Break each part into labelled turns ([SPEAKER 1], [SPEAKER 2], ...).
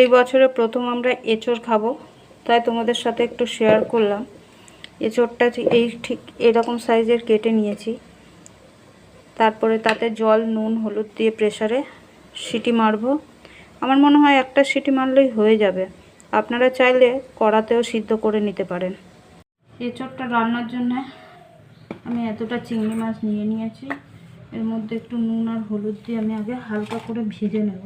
[SPEAKER 1] এই বছরে প্রথম আমরা এঁচোড় খাবো, তাই তোমাদের সাথে একটু শেয়ার করলাম। এঁচোড়টা এই ঠিক এরকম সাইজের কেটে নিয়েছি। তারপরে তাতে জল, নুন, হলুদ দিয়ে প্রেসারে সিটি মারবো। আমার মনে হয় একটা সিটি মারলেই হয়ে যাবে। আপনারা চাইলে কড়াতেও সিদ্ধ করে নিতে পারেন। এঁচোড়টা রান্নার জন্য আমি এতটা চিংড়ি মাছ নিয়ে নিয়েছি। এর মধ্যে একটু নুন আর হলুদ দিয়ে আমি আগে হালকা করে ভেজে নেব।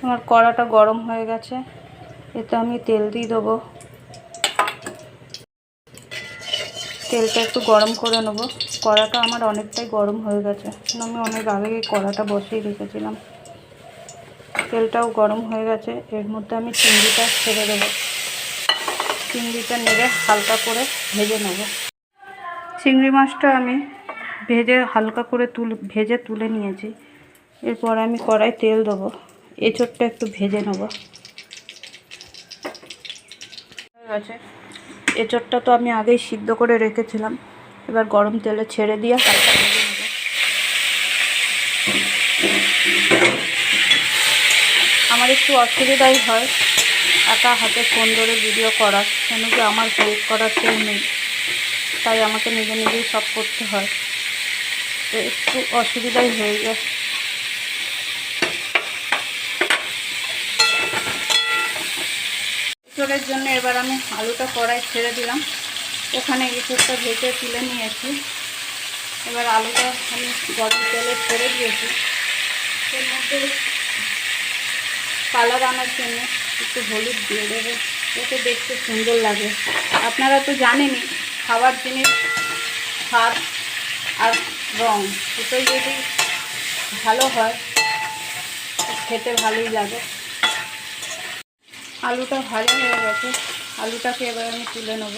[SPEAKER 1] আমার কড়াটা গরম হয়ে গেছে, এতে আমি তেল দিয়ে দেবো। তেলটা একটু গরম করে নেব। কড়াটা আমার অনেকটাই গরম হয়ে গেছে, আমি অনেক আগে কড়াটা বসিয়ে রেখেছিলাম। তেলটাও গরম হয়ে গেছে, এর মধ্যে আমি চিংড়িটা ছেড়ে দেবো। চিংড়িটা নেড়ে হালকা করে ভেজে নেব। চিংড়ি মাছটা আমি ভেজে হালকা করে ভেজে তুলে নিয়েছি। এরপর আমি কড়াই তেল দেবো। এঁচোড়টা একটু ভেজে নেব। হয়ে গেছে। এঁচোড়টা তো আমি আগেই সিদ্ধ করে রেখেছিলাম, এবার গরম তেলে ছেড়ে দিয়ে হালকা ভেজে নেব। আমার একটু অসুবিধাই হয় একা হাতে ফোন ধরে ভিডিও করার, কেন কি আমার হেল্প করার কেউ নেই, তাই আমাকে নিজে নিজেই সব করতে হয়, তো একটু অসুবিধাই হয়ে যায়। এঁচোড়ের জন্য এবার আমি আলুটা কড়াই ছেড়ে দিলাম। ওখানে এঁচোড়টা ভেজে তুলে নিয়েছি। এবার আলুটা আমি গরম তেলে ছেড়ে দিয়েছি। এর মধ্যে কালার আনার জন্য একটু হলুদ দিয়ে দেবো, যাতে দেখতে সুন্দর লাগে। আপনারা তো জানেনই, খাবার জিনিস স্বাদ আর রং দুটোই যদি ভালো হয় খেতে ভালোই লাগে। আলুটা ভাজা হয়ে গেছে, আলুটাকে এবার আমি তুলে নেব।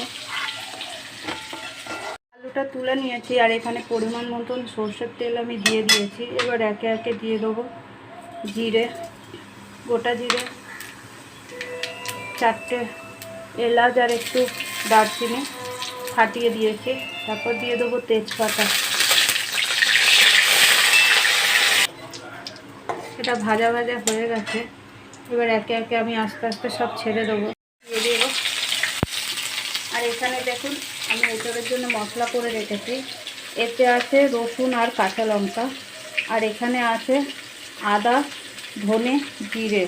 [SPEAKER 1] আলুটা তুলে নিয়েছি, আর এখানে পরিমাণ মতন সরষের তেল আমি দিয়ে দিয়েছি। এবার একে একে দিয়ে দেবো জিরে, গোটা জিরে, 4টে এলাচ আর একটু দারচিনি ফাটিয়ে দিয়েছি। তারপর দিয়ে দেবো তেজপাতা। এটা ভাজা ভাজা হয়ে গেছে, এবার একে একে আমি আস্তে আস্তে সব ছেড়ে দেবো, দিয়ে দেবো। আর এখানে দেখুন আমি এঁচোড়ের জন্য মশলা করে রেখেছি। এতে আছে রসুন আর কাঁচা লঙ্কা, আর এখানে আছে আদা, ধনে, জিরে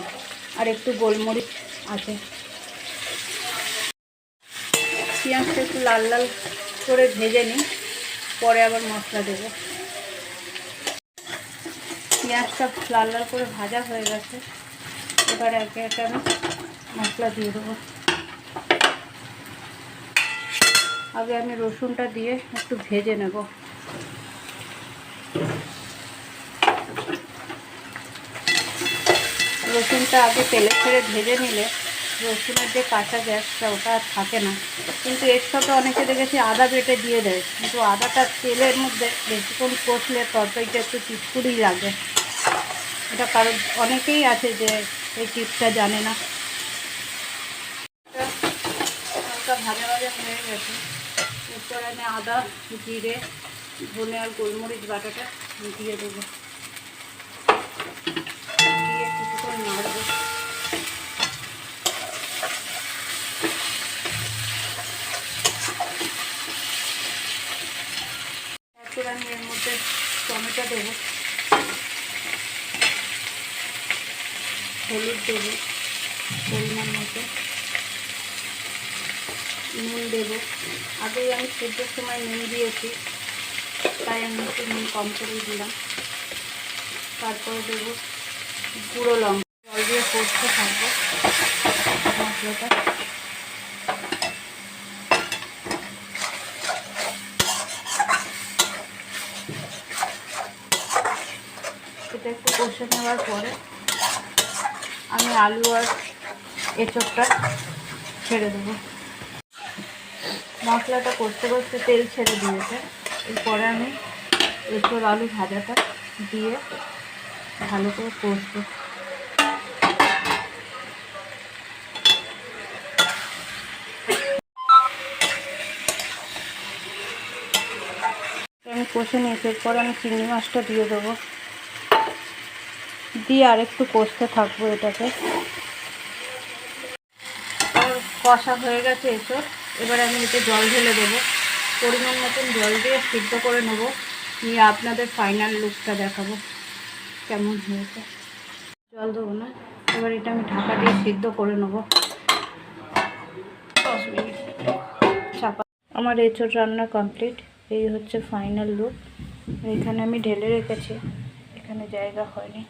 [SPEAKER 1] আর একটু গোলমরিচ আছে। পেঁয়াজটা একটু লাল লাল করে ভেজে নিই, পরে আবার মশলা দেবো। পেঁয়াজটা লাল লাল করে ভাজা হয়ে গেছে, এবার একে একে আমি মশলা দিয়ে দেবো। আগে আমি রসুনটা দিয়ে একটু ভেজে নেব। রসুনটা আগে তেলে ছেড়ে ভেজে নিলে রসুনের যে কাঁচা গ্যাসটা ওটা আর থাকে না। কিন্তু এর সাথে অনেকে দেখেছি আদা বেটে দিয়ে দেয়, কিন্তু আদাটা তেলের মধ্যে বেশিক্ষণ কষলে তরকারিটা একটু চিটকুড়ি লাগে। এটা কারণ অনেকেই আছে যে এই টিপসটা জানে না। হালকা ভাজা ভাজা হয়ে গেছে, এরপর আমি আদা, জিরে, ধনে আর গোলমরিচ বাটাটা দিয়ে দেবো। দিয়ে কিছুক্ষণ নাড়ব। তারপর আমি এর মধ্যে টমেটো দেবো, হলুদ দেবো পরিমাণ মতো, নুন দেবো। আগেই আমি সেদ্ধর সময় নুন দিয়েছি, তাই আমি একটু নুন কম করেই দিলাম। তারপরে দেবো গুঁড়ো লঙ্কা। জল দিয়ে কষতে থাকবো মশলাটা। এটা একটু কষে নেওয়ার পরে আমি আলু আর এঁচোড়টা ছেড়ে দেবো। মশলাটা কষতে কষতে তেল ছেড়ে দিয়েছে, এরপরে আমি এঁচোড় আলু ভাজাটা দিয়ে ভালো করে কষবো। আমি কষে নিয়েছি, এরপর আমি চিংড়ি মাছটা দিয়ে দেবো। দিয়ে আর একটু কষতে থাকবো এটাকে। কষা হয়ে গেছে এসব। এবারে আমি এতে জল ঢেলে দেবো, পরিমাণ মতন জল দিয়ে সিদ্ধ করে নেবো, নিয়ে আপনাদের ফাইনাল লুকটা দেখাবো কেমন হয়েছে। জল দেবো না, এবার এটা আমি ঢাকা দিয়ে সিদ্ধ করে নেবো 10 মিনিট চাপা। আমার এঁচোড় রান্না কমপ্লিট। এই হচ্ছে ফাইনাল লুক। এখানে আমি ঢেলে রেখেছি, এখানে জায়গা হয়নি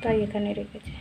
[SPEAKER 1] তাই এখানে রেখেছি।